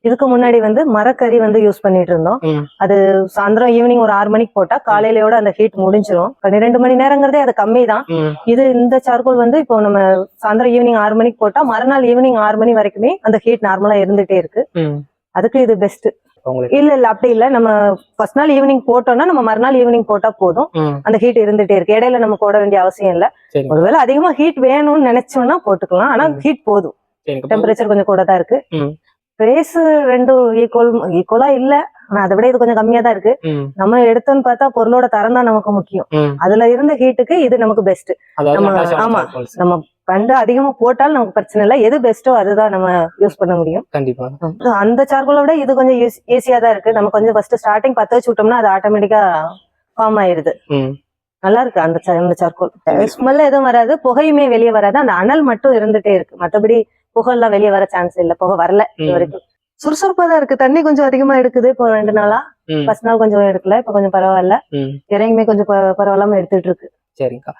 இதுக்கு முன்னாடி வந்து மரக்கறி வந்து யூஸ் பண்ணிட்டு இருந்தோம். அது சாயந்தரம் ஈவினிங் ஒரு 6 மணிக்கு போட்டா காலையிலயோட அந்த ஹீட் முடிஞ்சிடும். 12 மணி நேரங்கிறதே அது கம்மி தான். இந்த சார்கோல் வந்து இப்போ நம்ம சாயந்தரம் ஈவினிங் 6 மணிக்கு போட்டா மறுநாள் ஈவினிங் 6 மணி வரைக்குமே அந்த ஹீட் நார்மலா இருந்துட்டே இருக்கு. அதுக்கு இது பெஸ்ட். இல்ல அப்படி இல்ல, நம்ம ஃபர்ஸ்ட் நாள் ஈவினிங் போட்டோம்னா நம்ம மறுநாள் ஈவினிங் போட்டா போதும், அந்த ஹீட் இருந்துட்டே இருக்கு. இடையில நம்ம போட வேண்டிய அவசியம் இல்ல. ஒருவேளை அதிகமா ஹீட் வேணும்னு நினைச்சோம்னா போட்டுக்கலாம். ஆனா ஹீட் போதும், டெம்பரேச்சர் கொஞ்சம் கூட தான் இருக்கு. பிரைஸ் ரெண்டும் ஈக்குவலா இல்ல, ஆனா அதை விட இது கொஞ்சம் கம்மியா தான் இருக்கு. நம்ம எடுத்தோம்னு பார்த்தா பொருளோட தரம் தான் நமக்கு முக்கியம். அதுல இருந்த ஹீட்டுக்கு இது நமக்கு பெஸ்ட். ஆமா, நம்ம பண்டு அதிகமா போட்டாலும் நமக்கு பிரச்சனை இல்லை. எது பெஸ்ட்டோ அதுதான் நம்ம யூஸ் பண்ண முடியும். கண்டிப்பா அந்த சார்கோலை விட இது கொஞ்சம் ஈஸியா தான் இருக்கு. நம்ம கொஞ்சம் ஃபர்ஸ்ட் ஸ்டார்டிங் பத்த வச்சு விட்டோம்னா அது ஆட்டோமேட்டிக்கா ஃபார்ம் ஆயிருது. நல்லா இருக்கு அந்த சார்கோல். ஸ்மெல்ல எதுவும் வராது, புகையுமே வெளியே வராது. அந்த அனல் மட்டும் இருந்துட்டே இருக்கு. மற்றபடி புகை எல்லாம் வெளியே வர சான்ஸ் இல்ல. புகை வரல இது வரைக்கும். சுறுசுறுப்பா தான் இருக்கு. தண்ணி கொஞ்சம் அதிகமா எடுக்குது இப்போ 2 நாளா. ஃபர்ஸ்ட் நாள் கொஞ்சம் எடுக்கல, இப்ப கொஞ்சம் பரவாயில்ல. இறங்குமே கொஞ்சம் பரவாயில்லாம எடுத்துட்டு இருக்கு. சரிங்கக்கா.